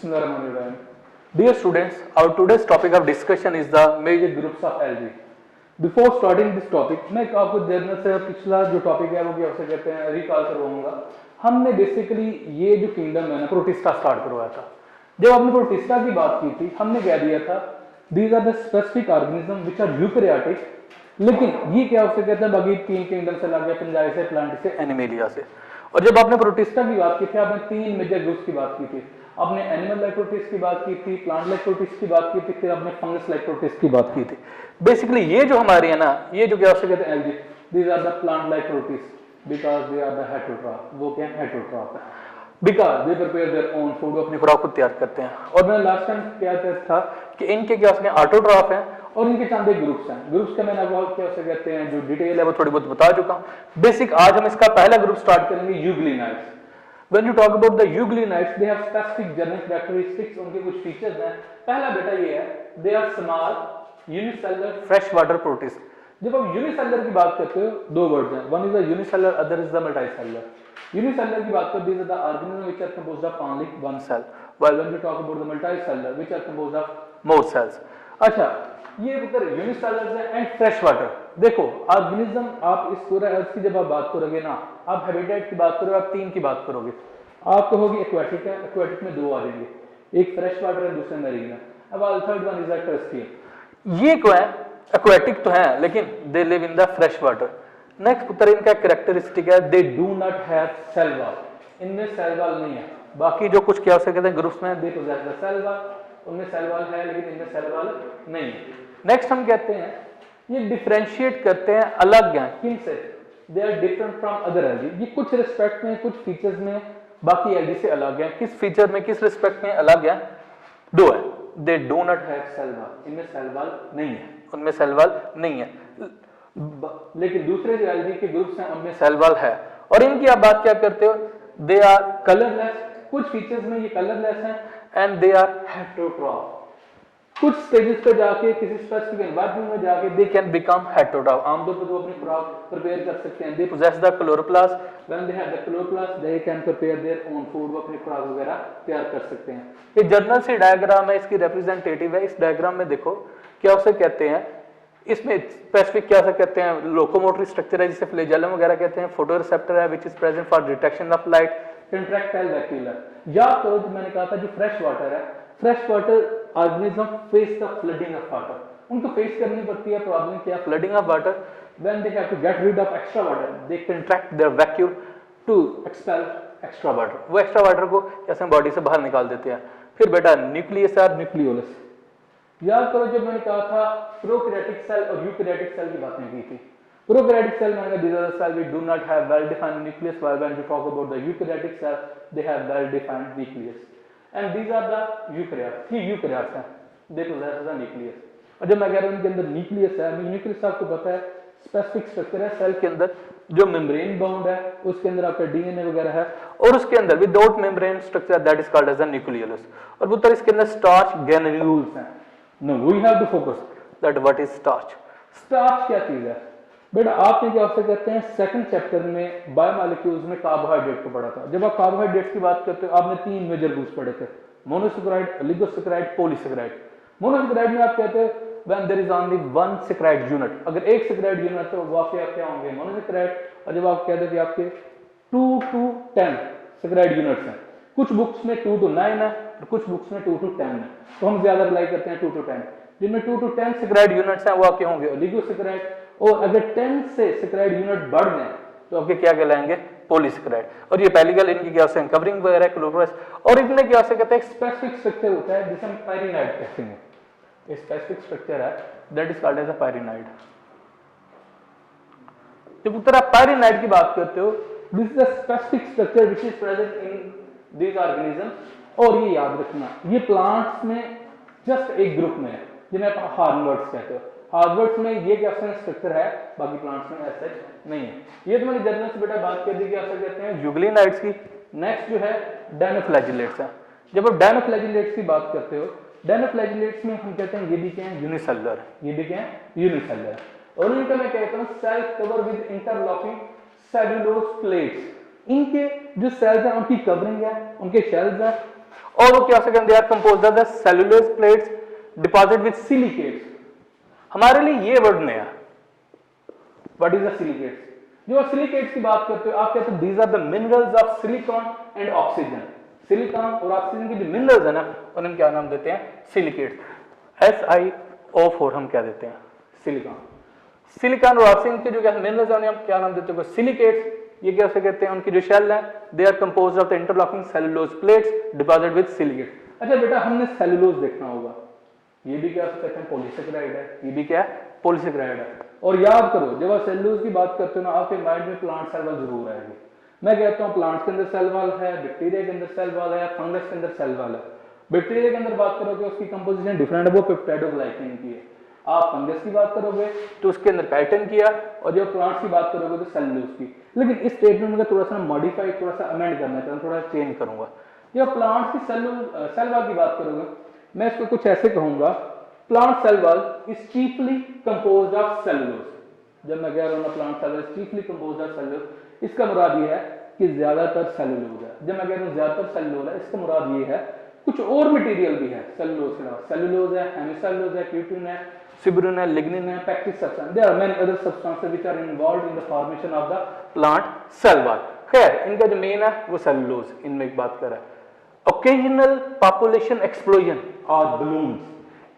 Bismillahirrahmanirrahim. Dear students, our today's topic of discussion is the major groups of algae. Before starting this topic, मैं आपको journal से पिछला जो topic है वो क्या कहते हैं रिकॉल करवाऊंगा। हमने बेसिकली ये जो किंगडम है ना प्रोटिस्टा स्टार्ट करवाया था। जब हमने प्रोटिस्टा की बात की थी हमने कह दिया था these are the specific organism which are eukaryotic, लेकिन ये क्या उसे कहते हैं बाकी तीन किंगडम से लग गया, फंजाई से, प्लांट से, एनिमेलिया से। और जब आपने प्रोटिस्टा की बात की थी आपने तीन मेजर ग्रुप्स की बात की थी। आपने एनिमल लाइक प्रोटिस्ट की बात की थी, प्लांट लाइक प्रोटिस्ट की बात की थी, फिर आपने फंगस लाइक प्रोटिस्ट की बात की थी। बेसिकली ये जो हमारी है ना ये जो क्या उसे कहते हैं algae, these are the plant like protist because they are the heterotroph. वो क्या है हेटेरोट्रॉफ है because they prepare their own food, अपनी खुराक खुद तैयार करते हैं। और मैंने लास्ट टाइम क्या था कि इनके क्या उसमें ऑटोट्रॉफ है और इनके चंद ग्रुप्स हैं। ग्रुप्स का मैंने आपको क्या उसे कहते हैं जो डिटेल है वो थोड़ी बहुत बता चुका हूं। बेसिक आज हम इसका पहला ग्रुप स्टार्ट करेंगे यूग्लिनाइड्स। When you talk about the euglenites, they have specific general characteristics, उनके कुछ फीचर्स हैं। पहला बेटा ये है, they are small unicellular freshwater protists। जब आप यूनिसेलुलर की बात करते हो दो वर्ड्स हैं, one is the unicellular, other is the multicellular। Unicellular की बात करते these are the organisms which are composed of only one cell, while when we talk about the multicellular which are composed of more cells। अच्छा ये उधर unicellular है and fresh water. देखो organism आप इस पूरा अर्थ की जब आप बात करोगे ना, आप हैबिटेट की बात करोगे, आप तीन की बात करोगे, आप कहोगे एक्वेटिक है, एक्वेटिक में दो आ जाएंगे, एक फ्रेश वाटर है दूसरा मरीन है। अब थर्ड वन इज टेरेस्ट्रियल। ये क्या है एक्वेटिक तो है लेकिन they live in the fresh water. Next पुत्र इनका कैरेक्टरिस्टिक है they do not have cell wall, इनमें सेल वॉल नहीं है। बाकी जो कुछ क्या उसे कहते हैं ग्रुप्स में they possess the cell wall, उनमें सेल वॉल है लेकिन इनमें सेल वॉल नहीं है। नेक्स्ट हम कहते हैं ये डिफरेंशिएट करते हैं अलग हैं किन से, they are different from other algae. ये कुछ रिस्पेक्ट में कुछ फीचर्स में बाकी एल्गी से अलग है। किस फीचर में किस रिस्पेक्ट में अलग है? दो है, they do not have cell wall, इनमें सेल वॉल नहीं है, उनमें सेल वॉल नहीं है। लेकिन दूसरे जो एल्गी के ग्रुप्स हैं उनमें सेल वॉल है। और इनकी आप बात क्या करते हो, दे आर कलरलेस, कुछ फीचर्स में ये कलरलेस हैं एंड दे आर हेटेरोट्रॉफ। कुछ स्टेजेस पे जाके किसी स्पेसिफिक एनवायरनमेंट में जाके दे कैन बिकम हेटेरोट्रॉफ। आमतौर पर वो अपनी खुराक प्रिपेयर कर सकते हैं। दे possess the chloroplast, when they have the chloroplast they can prepare their own food, वो अपनी खुराक वगैरह तैयार कर सकते हैं। ये जर्नल से डायग्राम है, इसकी रिप्रेजेंटेटिव है। इस डायग्राम में देखो क्या उसे कहते हैं, इसमें स्पेसिफिक क्या से कहते हैं लोकोमोटरी स्ट्रक्चर है जिसे फ्लैजेलम वगैरह कहते हैं। फोटो रिसेप्टर है which is present for detection of light, contractile vacuolar. याद करो जो मैंने कहा था जो फ्रेश वाटर है, fresh water organism face the flooding of water, उनको फेस करनी पड़ती है प्रॉब्लम क्या, flooding of water. When they have to get rid of extra water they contract their vacuole to expel extra water. वो extra water को जैसे body से बाहर निकाल देते हैं। फिर बेटा न्यूक्लियस और न्यूक्लियोलस। याद करो जब मैंने कहा था प्रोकैरियोटिक सेल और यूकैरियोटिक सेल की बातें की थी। प्रोकैरियोटिक सेल मैंने कहा these are the cells which do not have well defined nucleus, while when we talk about the eukaryotic cell they have well defined nucleus and these are the eukaryotes। ये eukaryotes हैं, they possess the nucleus। और जब मैं कह रहा हूं इनके अंदर न्यूक्लियस है, न्यूक्लियस आपको पता है स्पेसिफिक स्ट्रक्चर है सेल के अंदर जो मेम्ब्रेन बाउंड है, उसके अंदर आपका डीएनए वगैरह है और उसके अंदर without membrane structure that is called as the nucleolus. और पुत्र इसके अंदर स्टार्च ग्रेन्यूल्स हैं। No we have to focus that what is starch. Starch क्या चीज है बेटा, आपने क्या उससे कहते हैं सेकंड चैप्टर में बायोमोलिक्यूल्स में कार्बोहाइड्रेट को पढ़ा था। जब आप कार्बोहाइड्रेट्स की बात करते हो आपने तीन मेजर ग्रुप्स पढ़े थे, मोनोसैकेराइड, ओलिगोसैकेराइड, पॉलीसैकेराइड। मोनोसैकेराइड में आप कहते हैं when there is only one saccharide unit, अगर एक सैकराइड यूनिट तो वो आपके क्या होंगे मोनोसैकेराइड। और जब आप कहते थे आपके 2 to 10 सैकराइड यूनिट्स हैं, कुछ बुक्स में 2 to 9 है और कुछ बुक्स में 2 to 10 है, तो हम ज्यादा रिलाई करते हैं 2 to 10। जिनमें 2 to 10 सैकराइड यूनिट्स हैं वो आपके होंगे ओलिगोसैकेराइड, और अगर 10 से सैकराइड यूनिट बढ़ जाए तो आपके क्या कहलाएंगे पॉलीसैकेराइड। और ये पहली गल इनकी क्या है कवरिंग वगैरह क्लोरोप्लास्ट। और इनमें क्या से कहते हैं स्पेसिफिक स्ट्रक्चर होता है जिसे हम पायरिनाइड कहते हैं। एक स्पेसिफिक स्ट्रक्चर है that is called as a pyrenoid. जब उत्तर आप पायरिनाइड की बात करते हो this is a specific structure which is present in these organisms. और ये याद रखना ये प्लांट्स में जस्ट एक ग्रुप में है जिन्हें आप हार्नवर्ड्स कहते हो। हार्नवर्ड्स में ये क्या स्ट्रक्चर है, बाकी प्लांट्स में ऐसा नहीं है। ये तो मैंने जर्नल से बेटा बात कर दी कि ऐसा कहते हैं यूग्लिनाइड्स की। नेक्स्ट जो है डायनोफ्लैजिलेट्स है। जब आप डायनोफ्लैजिलेट्स की बात करते हो डायनोफ्लैजिलेट्स में हम कहते हैं ये भी क्या है यूनिसेलुलर, ये भी क्या है यूनिसेलुलर। और इनका मैं कहता हूं cell cover with interlocking cellulose plates. इनके जो सेल्स हैं उनकी कवरिंग है, उनके शेल्स हैं और वो क्या हो सकते हैं, they are composed of the cellulose plates deposit with silicates. हमारे लिए ये वर्ड नया, व्हाट इज द सिलिकेट्स? जो सिलिकेट्स की बात करते हो आप कहते हो these are the minerals of silicon and oxygen. Silicon और ऑक्सीजन की जो मिनरल्स है ना उन्हें हम क्या नाम देते हैं? सिलिकेट्स। SiO4 हम क्या देते हैं? सिलिकॉन। सिलिकॉन और ऑक्सीजन के जो क्या मिनरल्स है उन्हें हम क्या नाम देते हैं? सिलिकेट्स। ये क्या से कहते हैं? उनकी जो शेल है they are composed of the interlocking cellulose plates deposit with silicate. अच्छा बेटा हमने सेलुलोज देखना होगा, ये भी क्या कहते हैं? पॉलीसेकेराइड है। ये भी क्या है? पॉलीसेकेराइड है। और याद करो जब आप सेलुलोज की बात करते हो ना आपके माइंड में प्लांट सेल वॉल जरूर आएगी। मैं कहता हूँ प्लांट्स के अंदर सेल वॉल है, बैक्टीरिया के अंदर सेल वॉल है, फंगस के अंदर सेल वॉल है। बैक्टीरिया के अंदर बात करोगे उसकी कंपोजिशन डिफरेंट है, वो पेप्टाइडोग्लाइकेन की है। आप फंगस की बात करोगे तो उसके अंदर काइटिन की है, और जब प्लांट्स की बात करोगे तो सेलुलोज की। लेकिन इस स्टेटमेंट में थोड़ा सा मॉडिफाई, थोड़ा सा अमेंड करना चाहता हूँ, थोड़ा चेंज करूंगा। जब प्लांट्स की सेल वॉल की बात करोगे मैं इसको कुछ ऐसे कहूंगा, plant cell wall is chiefly composed of cellulose. जब मैं कह रहा हूँ plant cell wall is chiefly composed of cellulose, इसका मुराद ये है कि ज्यादातर सेलुलोज है। जब मैं कह रहा हूँ ज्यादातर सेलुलोज है, इसका मुराद ये है कुछ और मटेरियल भी है सेलुलोज के अलावा। सेलुलोज है, हेमिसेलुलोज है, क्यूटिन है, सिब्रिन है, लिग्निन है, pectic substance, there are many other substances which are involved in the formation of the plant cell wall. खैर इनका जो मेन है वो सेलुलोज, इनमें एक बात कर रहा है। ओकेजनल पॉपुलेशन एक्सप्लोजन और ब्लूम्स।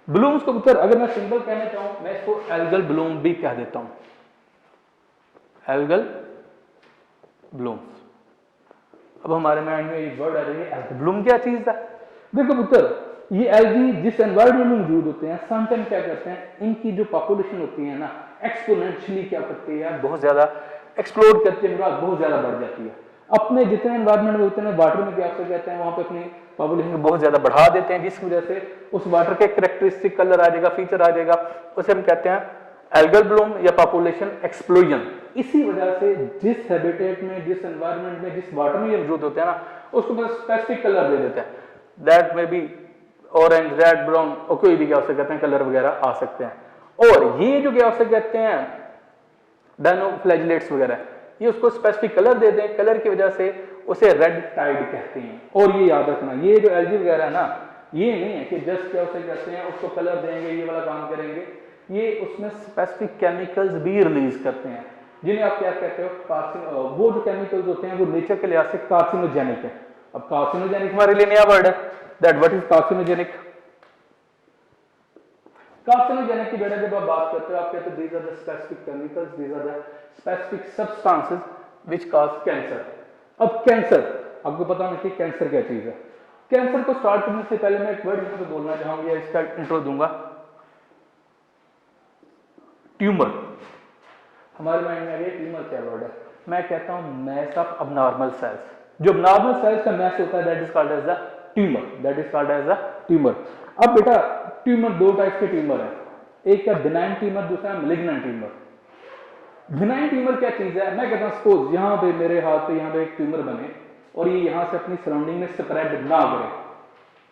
ब्लूम्स को पुत्र अगर मैं सिंपल कहना चाहूं मैं इसको एल्गल ब्लूम भी कह देता हूं, एल्गल ब्लूम्स। अब हमारे माइंड में एक वर्ड आ रही है एल्गल ब्लूम, क्या चीज है? देखो पुत्र ये एल्गी जिस एनवायरमेंट में मौजूद होते हैं समटाइम क्या करते हैं, इनकी जो पॉपुलेशन होती है ना एक्सपोनेंशियली क्या करती है, बहुत ज्यादा एक्सप्लोड करती है, बहुत ज्यादा बढ़ जाती है। अपने जितने एनवायरमेंट में होते हैं वाटर में क्या कहते हैं वहां पे अपनी पॉपुलेशन को बहुत ज्यादा बढ़ा देते हैं, जिस वजह से उस वाटर के कैरेक्टरिस्टिक कलर आ जाएगा, फीचर आ जाएगा, उसे हम कहते हैं एल्गल ब्लूम या पॉपुलेशन एक्सप्लोजन। इसी वजह से जिस हैबिटेट में, जिस एनवायरमेंट में, जिस वाटर में ये मौजूद होते हैं ना उसको बस स्पेसिफिक कलर दे देते हैं, दैट में भी ऑरेंज, रेड, ब्राउन और कोई भी क्या उसे कहते हैं कलर वगैरह आ सकते हैं। और ये जो क्या उसे कहते हैं डायनोफ्लैजिलेट्स वगैरह, ये उसको स्पेसिफिक कलर दे दें, कलर की वजह से उसे रेड टाइड कहते हैं। और ये याद रखना ये जो एल्गी वगैरह है ना ये नहीं है कि जस्ट क्या उसे कहते हैं उसको कलर देंगे ये वाला काम करेंगे, ये उसमें स्पेसिफिक केमिकल्स भी रिलीज करते हैं जिन्हें आप क्या कहते हो वो जो केमिकल्स होते हैं वो नेचर के लिहाज से कार्सिनोजेनिक है। अब कार्सिनोजेनिक हमारे लिए नया वर्ड है, that what is carcinogenic? Carcinogenic की बेटा जब आप बात करते हो आप कहते हो these are the specific chemicals, these are the specific substances which cause cancer. अब कैंसर आपको पता होना चाहिए कैंसर क्या चीज है। कैंसर को स्टार्ट करने से पहले मैं एक वर्ड यहां पे बोलना चाहूंगा, इसका इंट्रो दूंगा, ट्यूमर। हमारे माइंड में आ गया ट्यूमर क्या वर्ड है? मैं कहता हूं मैस ऑफ अबनॉर्मल सेल्स। जो अबनॉर्मल सेल्स का मैस होता है that is called as the tumour, that is called as the tumour. अब बेटा ट्यूमर दो टाइप के ट्यूमर है, एक है बिनाइन ट्यूमर, दूसरा है मैलिग्नेंट ट्यूमर। बिनाइन ट्यूमर क्या चीज है? मैं कहता हूं सपोज यहां पे मेरे हाथ पे यहां पे एक ट्यूमर बने और ये यहां से अपनी सराउंडिंग में स्प्रेड ना करे,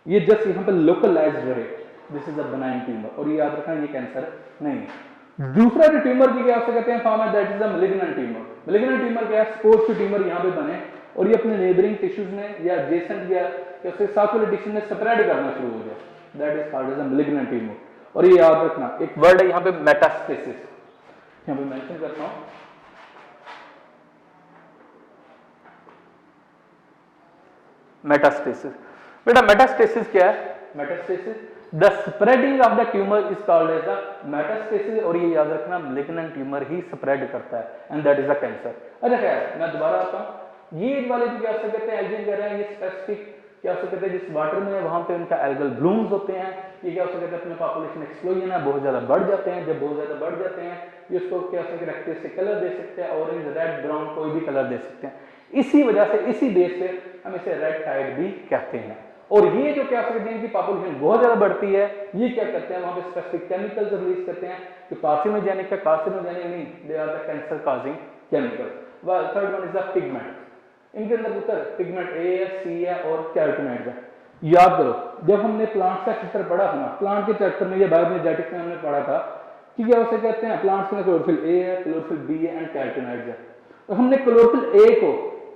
ये जस्ट यहां पे लोकलाइज्ड रहे, this is a benign tumour. और ये याद रखना ये कैंसर नहीं है। दूसरा जो ट्यूमर की क्या कहते हैं फॉर्म है that is a malignant tumour. Malignant tumour क्या है? सपोज कि ट्यूमर यहां पे बने और ये अपने नेबरिंग टिश्यूज में या एडजेसेंट या उसके साथ वाले टिश्यू में स्प्रेड करना शुरू हो जाए, that is called as a malignant tumour. और ये याद रखना एक वर्ड है यहां पे मेटास्टेसिस, यहां पे मेंशन करता हूं, मेटास्टेसिस। बेटा मेटास्टेसिस क्या है? Metastasis the spreading of the tumour is called as the metastasis. और ये याद रखना मैलिग्नेंट ट्यूमर ही स्प्रेड करता है and that is a cancer. अच्छा खैर मैं दोबारा आता हूं, ये वाले जो क्या कहते हैं एल्गी कह रहे हैं ये स्पेसिफिक क्या कहते हैं जिस वाटर में वहां पे उनका एल्गल ब्लूम्स होते हैं, ये क्या कहते हैं अपने पॉपुलेशन एक्सप्लोजन है, बहुत ज्यादा बढ़ जाते हैं। जब बहुत ज्यादा बढ़ जाते हैं ये उसको क्या कैरेक्टरिस्टिक कलर दे सकते हैं, ऑरेंज, रेड, ब्राउन कोई भी कलर दे सकते हैं। इसी वजह से इसी बेस पे हम इसे रेड टाइड भी कहते हैं। और ये जो क्या कहते हैं कि पॉपुलेशन बहुत ज्यादा बढ़ती है, ये क्या करते हैं वहां पे स्पेसिफिक केमिकल्स रिलीज करते हैं जो कार्सिनोजेनिक है, कार्सिनोजेनिक नहीं, they are the cancer causing chemicals. Well third one is the pigment. इनके अंदर उत्तर पिगमेंट ए है, सी है और कैरोटीनॉइड है। याद करो जब हमने प्लांट का चैप्टर पढ़ा था ना, प्लांट के चैप्टर में या बायोएनर्जेटिक्स में हमने पढ़ा था कि क्या उसे कहते हैं प्लांट्स के अंदर क्लोरोफिल ए है, क्लोरोफिल बी है एंड कैरोटीनॉइड्स है। तो हमने क्लोरोफिल ए को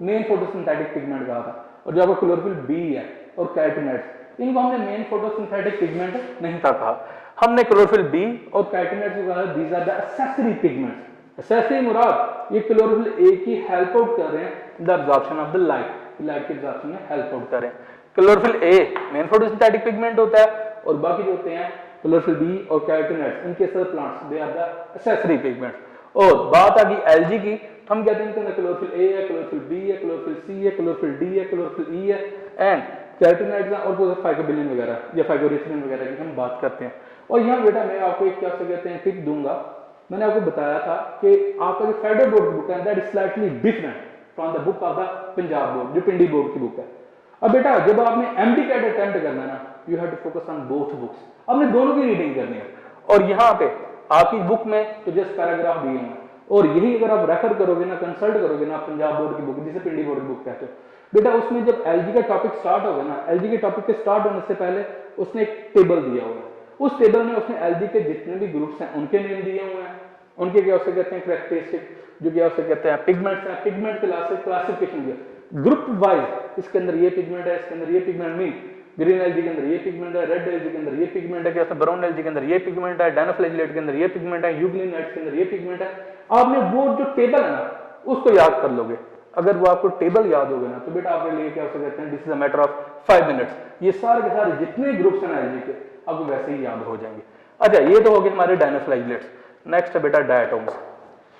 मेन फोटोसिंथेटिक पिगमेंट कहा था और जब क्लोरोफिल बी है और कैरोटीनॉइड्स, इनको हमने मेन फोटोसिंथेटिक पिगमेंट नहीं था कहा, हमने क्लोरोफिल बी और कैरोटीनॉइड्स को कहा these are the accessory pigments. Accessory मुराद ये क्लोरोफिल ए की हेल्प आउट कर रहे हैं the absorption of the light, light के एब्जॉर्प्शन में हेल्प आउट कर रहे हैं। Chlorophyll a main photosynthetic pigment होता है और बाकी जो होते हैं क्लोरोफिल बी और कैरोटीनॉइड्स, इनके सर plants they are the accessory pigments. और बात आ गई एल्गी की, हम कहते हैं कि क्लोरोफिल ए है, क्लोरोफिल बी है, क्लोरोफिल सी है, क्लोरोफिल डी है, क्लोरोफिल ई है एंड कैरोटीनॉइड्स और कुछ फाइकोबिलिन वगैरह या फाइकोरिथिन वगैरह की हम बात करते हैं। और यहाँ बेटा मैं आपको एक क्या से कहते हैं टिप दूंगा, मैंने आपको बताया था कि आपका जो फेडरल बोर्ड बुक है that is slightly different from the book of the Punjab board, जो पिंडी बोर्ड की बुक है। अब बेटा जब आपने एमडी कैट अटेम्प्ट करना है ना, you have to focus on both books, आपने दोनों की रीडिंग करनी है। और यहाँ पे आपकी बुक में तो जस्ट पैराग्राफ दिए हैं और यही अगर आप रेफर करोगे ना, कंसल्ट करोगे ना पंजाब बोर्ड की बुक जिसे पिंडी बोर्ड की बुक कहते हो बेटा, उसमें जब एलजी का टॉपिक स्टार्ट होगा ना, एलजी के टॉपिक के स्टार्ट होने से पहले उसने एक टेबल दिया हुआ है, उस टेबल में उसने एलजी के जितने भी ग्रुप्स हैं उनके नेम दिए हुए हैं, उनके क्या उसे कहते हैं कैरेक्टरिस्टिक, जो क्या उसे कहते हैं पिगमेंट्स हैं, पिगमेंट क्लासिफिकेशन दिया ग्रुप वाइज, इसके अंदर ये पिगमेंट है, इसके अंदर ये पिगमेंट मीन ग्रीन एलजी के अंदर ये पिगमेंट है, रेड एलजी के अंदर ये पिगमेंट है, क्या ब्राउन एलजी के अंदर ये पिगमेंट है, डायनोफ्लैजिलेट के अंदर ये पिगमेंट है, यूग्लिनाइट्स के अंदर ये पिगमेंट है। आपने वो जो टेबल है ना उसको याद कर लोगे, अगर वो आपको टेबल याद होगा ना तो बेटा आपके लिए क्या उसे कहते हैं this is a matter of 5 minutes, ये सारे के सारे जितने ग्रुप्स हैं एलजी के आपको वैसे ही याद हो जाएंगे। अच्छा ये तो हो गए हमारे डायनोफ्लैजिलेट्स, नेक्स्ट है बेटा डायटोम्स।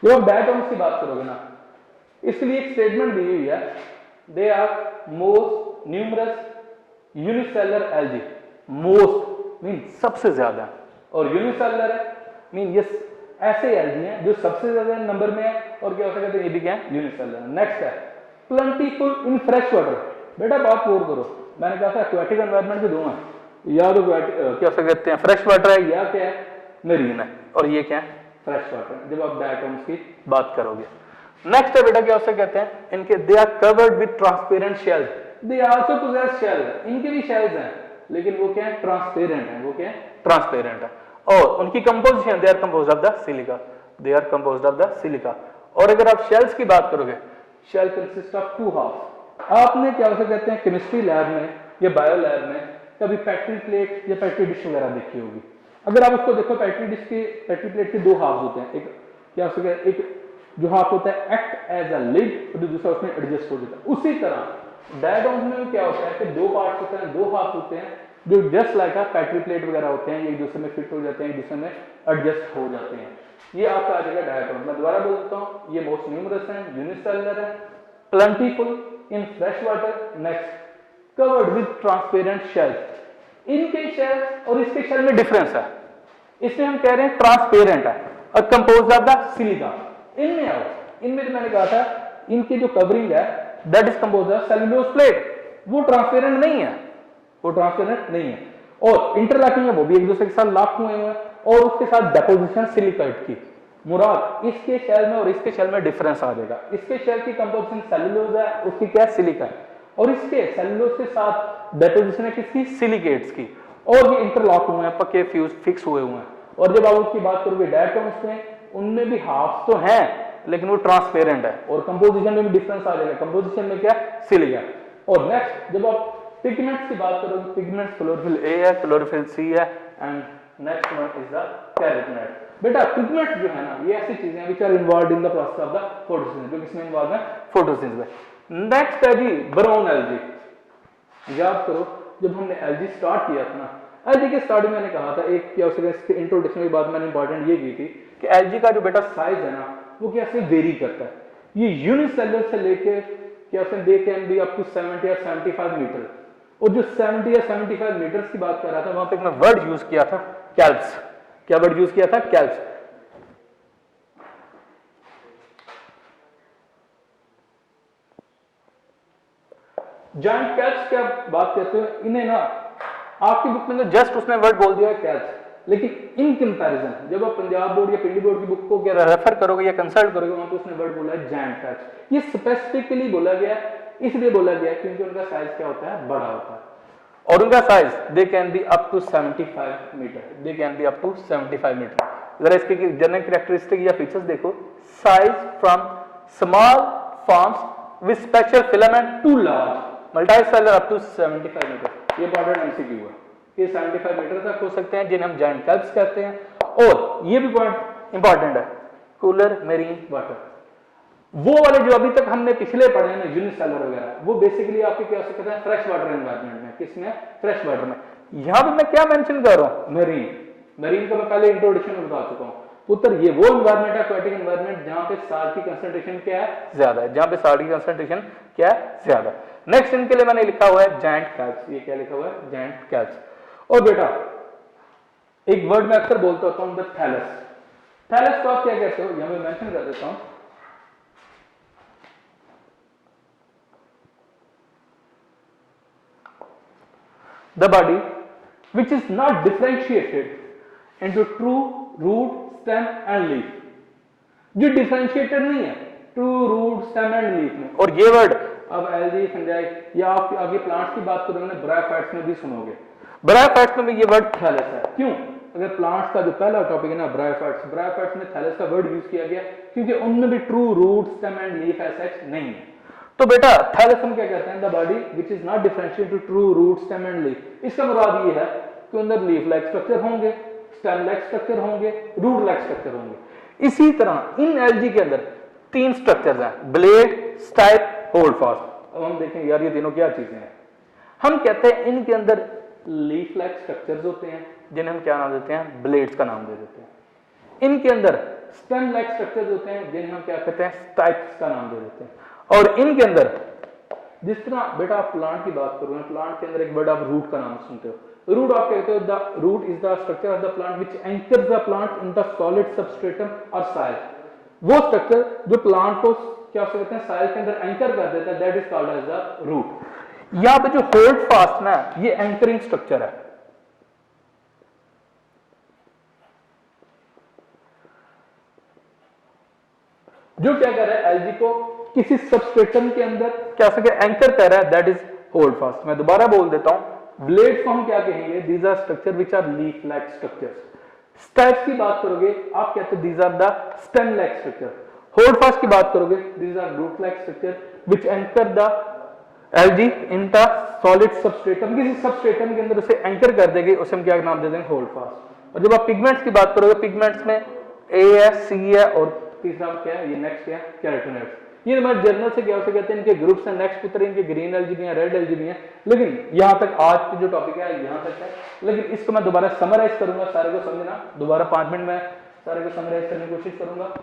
जब आप डायटोम्स की बात करोगे ना, इसके लिए एक स्टेटमेंट दी हुई है, they are most numerous unicellular algae, most mean सबसे ज्यादा, और यूनिसेलर है मीन ये ऐसे एल्गी हैं जो सबसे ज्यादा नंबर में है, और क्या हो सकता है ये भी क्या है यूनिसेलर। नेक्स्ट है प्लेंटीफुल इन फ्रेश वाटर, बेटा बात गौर करो, मैंने कहा था एक्वेटिक एनवायरनमेंट के दो हैं, या तो क्या कहते हैं फ्रेश वाटर है या क्या है मरीन है, और ये क्या है फ्रेश वाटर जब आप डायटोम्स की बात करोगे। नेक्स्ट है बेटा क्या उसे कहते हैं इनके they are covered with transparent shells, they also possess shell, इनके भी शेल्स हैं लेकिन वो क्या है ट्रांसपेरेंट है, वो क्या है ट्रांसपेरेंट है। और उनकी composition they are composed of the silica, they are composed of the silica. और अगर आप शेल्स की बात करोगे, शेल कंसिस्ट ऑफ 2 हाफ। आपने क्या उसे कहते हैं केमिस्ट्री लैब में या बायो लैब में कभी पेट्री प्लेट या पेट्री डिश वगैरह देखी होगी, अगर आप उसको देखो पेट्री डिश के पेट्री प्लेट के 2 हाफ होते हैं, एक क्या उसे एक जो हाफ होता है एक्ट एज अ लिड और दूसरा उसमें एडजस्ट हो जाता है। उसी तरह डायटोम्स में क्या होता है कि 2 पार्ट्स होते हैं, 2 हाफ होते हैं जो जस्ट लाइक अ पेट्री प्लेट वगैरह होते हैं, एक दूसरे में फिट हो जाते हैं, एक दूसरे में एडजस्ट हो जाते हैं। ये आपका आ जाएगा डायटोम। मैं दोबारा बोल देता हूं, ये मोस्ट न्यूमरस है, यूनिसेलुलर है, plentiful in fresh water, next covered with transparent shells. इनके शेल और इसके शेल में डिफरेंस है, इसमें हम कह रहे हैं ट्रांसपेरेंट है और कंपोज्ड ऑफ द सिलिका। इनमें आओ, इनमें तो मैंने कहा था इनकी जो कवरिंग है that is composed of cellulose plate, वो ट्रांसपेरेंट नहीं है, वो ट्रांसपेरेंट नहीं है, और इंटरलॉकिंग है वो भी एक दूसरे के साथ लॉक हुए हैं, और उसके साथ डेपोजिशन सिलिकाइट की। मुराद इसके शेल में और इसके शेल में डिफरेंस आ जाएगा, इसके शेल की कंपोजिशन सेलुलोज है, उसकी क्या सिलिका है, और इसके सेलुलोज के साथ डेपोजिशन है किसकी सिलिकेट्स की, और ये इंटरलॉक हुए हैं, पक्के फ्यूज फिक्स हुए हुए हैं। और जब आप उसकी बात करोगे डायटोम्स में, उनमें भी हाफ तो हैं लेकिन वो ट्रांसपेरेंट है, और कंपोजिशन में भी डिफरेंस आ जाएगा, कंपोजिशन में क्या सिलिका। और नेक्स्ट जब आप पिगमेंट्स की बात करोगे, पिगमेंट्स क्लोरोफिल ए है, क्लोरोफिल सी है, and next one is the carotenoid. बेटा पिगमेंट जो है ना ये ऐसी चीजें हैं which are involved in the process of the photosynthesis, जो किसमें इन्वॉल्व है फोटोसिंथेसिस में। नेक्स्ट है जी ब्राउन एल्गी। याद करो जब हमने एल्गी स्टार्ट किया था ना, एल्गी के स्टार्टिंग मैंने कहा था एक क्या उसके इंट्रोडक्शन की बात मैंने इंपॉर्टेंट ये की थी कि एल्गी का जो बेटा साइज है ना वो कैसे वेरी करता है, ये यूनिसेलुलर से लेके क्या उसने they can be up to 70 या 75 मीटर, और जो 70 या 75 मीटर्स की बात कर रहा था वहां पे मैं वर्ड यूज किया था कैल्प्स। क्या वर्ड यूज किया था कैल्प्स। जॉइंट कैल्प्स क्या बात करते हो, इन्हें ना आपकी बुक में तो जस्ट उसने वर्ड बोल दिया कैल्प्स, लेकिन इन कंपैरिजन जब आप पंजाब बोर्ड या पिंडी बोर्ड की बुक को क्या रेफर करोगे या कंसल्ट करोगे वहां पे उसने वर्ड बोला है जॉइंट कैल्प्स। ये स्पेसिफिकली बोला गया है, इसलिए बोला गया है क्योंकि उनका साइज क्या होता है बड़ा होता है, और उनका size they can be up to 75 metre, they can be up to 75 metre. जरा इसके जनरल कैरेक्टरिस्टिक या फीचर्स देखो, size from small forms with special filament to large, multicellular up to 75 metre, ये इंपॉर्टेंट एमसीक्यू है। ये 75 metre तक हो सकते हैं जिन्हें हम जायंट कैल्प्स कहते हैं। और ये भी पॉइंट इंपॉर्टेंट है, कूलर मेरीन वाटर, वो वाले जो अभी तक हमने पिछले पढ़े हैं ना यूनिसेलर वगैरह, वो बेसिकली आपके क्या हो सकते हैं फ्रेश वाटर एनवायरनमेंट में। किसमें? फ्रेश वाटर में। यहां पे मैं क्या मेंशन कर रहा हूं? मेरीन। मेरीन का मैं पहले इंट्रोडक्शन में बता चुका हूं पुत्र, ये वो एनवायरनमेंट है, एक्वाटिक एनवायरनमेंट, जहां पे साल्ट की कंसंट्रेशन क्या है? ज्यादा है, जहां पे साल्ट की कंसंट्रेशन क्या है? ज्यादा। नेक्स्ट इनके लिए मैंने लिखा हुआ है जायंट कैल्प्स। ये क्या लिखा हुआ है? Giant kelps. और बेटा एक वर्ड मैं अक्सर बोलता होता हूं, द थैलस। थैलस को आप क्या कहते हो? यहां मैं मेंशन कर देता हूं, the body which is not differentiated into true root, stem and leaf, जो डिफरेंशिएटेड नहीं है true root, stem and leaf में। और ये वर्ड अब एल्गी, फंजाई या आप आगे प्लांट्स की बात करोगे ना, ब्रायोफाइट्स में भी सुनोगे। ब्रायोफाइट्स में भी ये वर्ड थैलस है। क्यों? अगर प्लांट्स का जो पहला टॉपिक है ना ब्रायोफाइट्स, ब्रायोफाइट्स में थैलस का वर्ड यूज किया गया क्योंकि उनमें भी true root, stem and leaf ऐसा नहीं है। तो बेटा थैलस हम क्या कहते हैं? The body which is not differentiated to true root, stem and leaf. इसका मुराद ये है कि अंदर लीफ लाइक स्ट्रक्चर होंगे, स्टेम लाइक स्ट्रक्चर होंगे, रूट लाइक स्ट्रक्चर होंगे। इसी तरह इन एल्गी के अंदर तीन स्ट्रक्चर्स हैं, ब्लेड, स्टाइप, होल्ड फास्ट। अब हम देखें यार ये तीनों क्या चीजें हैं। हम कहते हैं इनके अंदर लीफ लाइक स्ट्रक्चर्स होते हैं जिन्हें हम क्या नाम देते हैं? ब्लेड्स का नाम दे देते हैं। इनके अंदर स्टेम लाइक स्ट्रक्चर्स होते हैं जिन्हें हम क्या कहते हैं? स्टाइप्स का नाम दे देते हैं। और इनके अंदर जिस तरह बेटा आप प्लांट की बात करोगे, प्लांट के अंदर एक वर्ड आप रूट का नाम सुनते हो। रूट आप कहते हो the root is the structure of the plant which anchors the plant in the solid substratum और सॉइल। वो स्ट्रक्चर जो प्लांट को क्या कहते हैं? सॉइल के अंदर एंकर कर देता है, that is called as the root. यहां पे जो होल्ड फास्ट ना, ये एंकरिंग स्ट्रक्चर है। जो क्या कर रहा है? एल्गी को किसी सबस्ट्रेटम के अंदर क्या सके एंकर कर रहा है, दैट इज होल्ड फास्ट। मैं दोबारा बोल देता हूं, ब्लेड्स को हम क्या कहेंगे? These are structure which are leaf like structures. Stipes की बात करोगे आप कहते हो these are the stem like structure. Holdfast की बात करोगे these are root like structure which anchor the algae in the solid substratum. किसी सबस्ट्रेटम के अंदर उसे एंकर कर देंगे, उसे हम क्या नाम दे देंगे? Hold fast. और जब आप पिगमेंट्स की बात करोगे, पिगमेंट्स में ए है, सी है और तीसरा क्या है? ये नेक्स्ट क्या है? कैरोटीनॉइड्स। ये हमारे जर्नल से क्या हो कहते हैं इनके ग्रुप्स हैं। नेक्स्ट पुत्र इनके ग्रीन एल्गी भी हैं, रेड एल्गी भी हैं, लेकिन यहां तक आज की जो टॉपिक है यहां तक है। लेकिन इसको मैं दोबारा समराइज करूंगा, सारे को समझना, दोबारा 5 मिनट में सारे को समराइज करने की कोशिश करूंगा।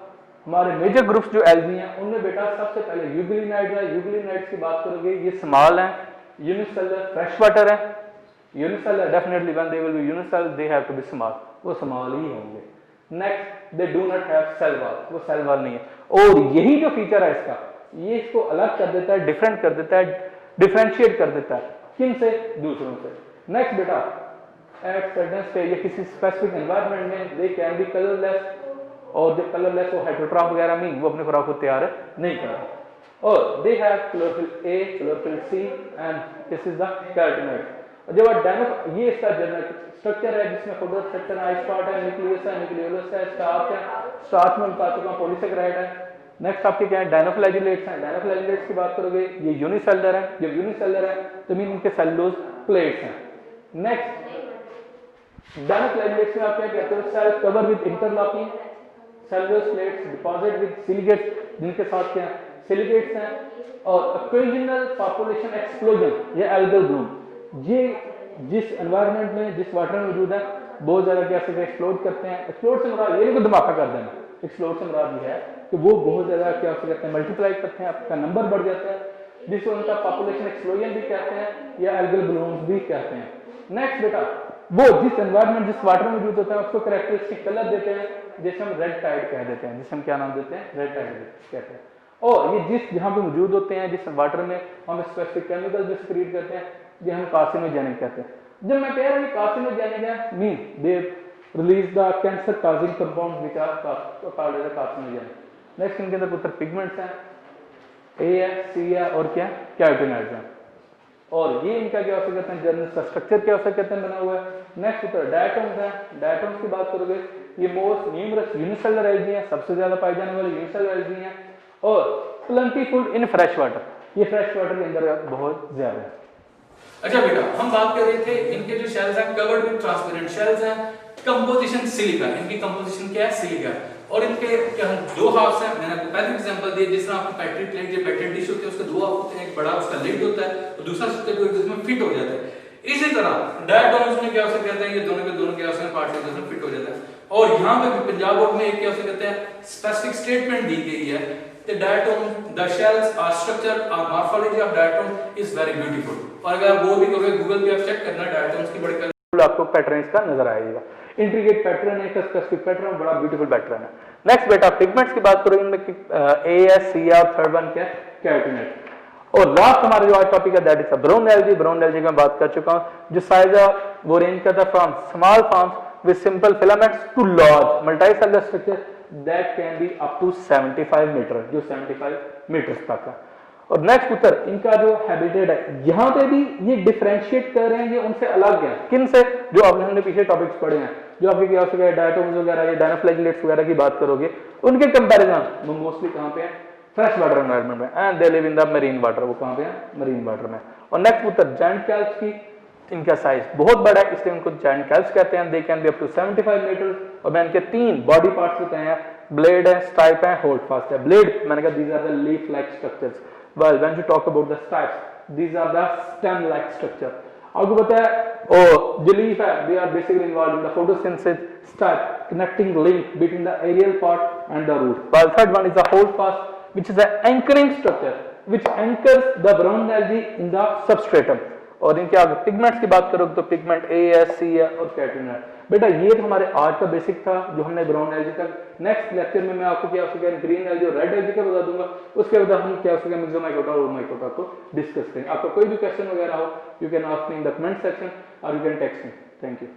हमारे मेजर ग्रुप्स जो एल्गी हैं उनमें बेटा सबसे पहले यूग्लिनाइड है। यूग्लिनाइड्स की बात करोगे ये स्मॉल है, यूनिसेलर, फ्रेश वाटर है। Unicellular definitely when they will be unicellular they have to be small, वो स्मॉल ही होंगे। Next they do not have cell wall, वो सेल वॉल नहीं है। और यही जो फीचर है इसका, ये इसको अलग कर देता है, डिफरेंट कर देता है, डिफरेंशिएट कर देता है किन से? दूसरों से। नेक्स्ट बेटा एट सर्टेन स्टेज या किसी स्पेसिफिक एनवायरनमेंट में दे कैन बी कलरलेस, और जो कलरलेस वो हेटेरोट्रॉफ वगैरह में वो अपने खुराक को तैयार नहीं कर रहा। और they have chlorophyll A, chlorophyll C and this is the carotenoid. जब डायनो ये इसका जनरल स्ट्रक्चर है जिसमें फोटोसेप्टर है, स्पॉट है, न्यूक्लियस है, न्यूक्लियोलस है, स्टार्च है, स्टार्च में बता चुका हूं पॉलीसेकेराइड है। नेक्स्ट आपके क्या है? डायनोफ्लैजिलेट्स हैं। डायनोफ्लैजिलेट्स की बात करोगे ये यूनिसेलुलर है। जब यूनिसेलुलर है तो मीन इनके सेलुलोज प्लेट्स हैं। नेक्स्ट डायनोफ्लैजिलेट्स में आप क्या कहते हो? Cell cover with interlocking cellulose plates deposit with silicates, जिनके साथ क्या सिलिकेट्स हैं। और ओकेजनल पॉपुलेशन एक्सप्लोजन या एल्गल ब्लूम, ये जिस एनवायरनमेंट में जिस वाटर में मौजूद है बहुत ज्यादा क्या से एक्सप्लोड करते हैं। एक्सप्लोड से मुराद ये नहीं को धमाका कर देना, एक्सप्लोड से मुराद ये है कि वो बहुत ज्यादा क्या करते हैं? मल्टीप्लाई करते हैं, आपका नंबर बढ़ जाता है, जिसको उनका पॉपुलेशन एक्सप्लोजन भी कहते हैं या एल्गल ब्लूम्स भी कहते हैं। नेक्स्ट बेटा वो जिस एनवायरनमेंट जिस वाटर में मौजूद होता है उसको कैरेक्टरिस्टिक कलर देते हैं, जैसे हम रेड टाइड कह देते हैं, जिसे हम क्या नाम देते हैं? रेड टाइड कहते हैं। और ये जिस जहां पे मौजूद होते हैं जिस वाटर में हम स्पेसिफिक केमिकल भी सिक्रीट करते हैं, ये हम कार्सिनोजेनिक कहते हैं। जब मैं कह रहा हूं कार्सिनोजेनिक है mean they release the cancer causing compounds which are called as carcinogenic. Next इनके अंदर पुत्र पिगमेंट्स हैं, ए है, सी है और क्या? कैरोटीनॉइड्स हैं। और ये इनका क्या हो सकता है? जर्नल का स्ट्रक्चर क्या हो सकता है? बना हुआ है। नेक्स्ट पुत्र डायटोम्स हैं। डायटोम्स की बात करोगे ये मोस्ट न्यूमरस यूनिसेलुलर एल्गी हैं, सबसे ज्यादा पाई जाने वाली यूनिसेलुलर एल्गी हैं और प्लेंटीफुल इन फ्रेश वाटर। ये फ्रेश वाटर के अंदर बहुत ज्यादा है। अच्छा बेटा, हम बात कर रहे थे इनके जो शेल्स हैं कवर्ड विद ट्रांसपेरेंट शेल्स हैं, कंपोजिशन सिलिका, इनकी कंपोजिशन क्या है, सिलिका। और इनके क्या दो हाफ्स हैं, मैंने आपको पहले एग्जांपल दिया, जिस तरह आपको पेट्री प्लेट या पेटेंट टिश्यू होते हैं उसके दो हाफ होते हैं, एक बड़ा उसका लिड होता है और दूसरा उसमें फिट हो जाता है। इसी तरह डायटोम्स में क्या हो सकते हैं, ये दोनों के दोनों क्या हो सकते हैं, पार्ट में फिट हो जाता है। और यहाँ पे पंजाब बोर्ड में एक क्या हो सकते हैं, स्पेसिफिक स्टेटमेंट दी गई है, the diatom, the shells are structure or morphology of diatom is very beautiful। और अगर आप वो भी करोगे गूगल पे आप चेक करना डायटोम्स की बड़ी आपको पैटर्न इसका नजर आएगा, इंट्रिकेट पैटर्न है, स्पेसिफिक पैटर्न, बड़ा ब्यूटीफुल पैटर्न है। नेक्स्ट बेटा पिगमेंट्स की बात करो, इनमें ए एस सी और थर्ड वन क्या है, कैरोटीनॉइड। और लास्ट हमारा जो आज टॉपिक है that is brown algae. Brown algae की मैं बात कर चुका हूं, जो साइज है वो रेंज करता है from small forms with simple filaments to large multicellular structure that can be up to 75 metre, जो 75 मीटर तक है। और नेक्स्ट उत्तर इनका जो हैबिटेट है, यहाँ पे भी ये डिफरेंशिएट कर रहे हैं, ये उनसे अलग है। किन से, जो आपने हमने पीछे टॉपिक्स पढ़े हैं, जो आपके क्या हो सके डायटोम्स वगैरह या डायनोफ्लैगेलेट्स वगैरह की बात करोगे, उनके कंपैरिजन वो मोस्टली कहाँ पे है, फ्रेश वाटर एनवायरनमेंट में, and they live in the marine water. वो कहाँ पे है, मरीन वाटर में। और नेक्स्ट उत्तर जायंट कैल्प्स की, इनका साइज बहुत बड़ा है इसलिए उनको जायंट कैल्प्स कहते हैं। They can be up to 75 metre. और मैं इनके तीन बॉडी पार्ट्स बताए हैं, ब्लेड है, स्टाइप है, होल्ड फास्ट है। ब्लेड मैंने कहा these are the leaf like structures, well when you talk about the stripes these are the stem like structure। आपको पता है जो लीफ है they are basically involved in the photosynthesis stripe connecting link between the aerial part and the root, while third one is the hold fast which is an anchoring structure which anchors the brown algae in the substratum। और इनके आगे pigments की बात करोगे तो pigment ए है, सी है और कैरोटीनॉइड। बेटा ये तो हमारे आज का बेसिक था जो हमने ब्राउन एल्गी तक। नेक्स्ट लेक्चर में मैं आपको क्या हो सके ग्रीन एल्गी और रेड एल्गी का बता दूंगा, उसके बाद हम क्या हो सके मिक्सोमाइकोटा और माइकोटा को डिस्कस करेंगे। आपका कोई भी क्वेश्चन वगैरह हो you can ask me in the comment section और you can text me. Thank you.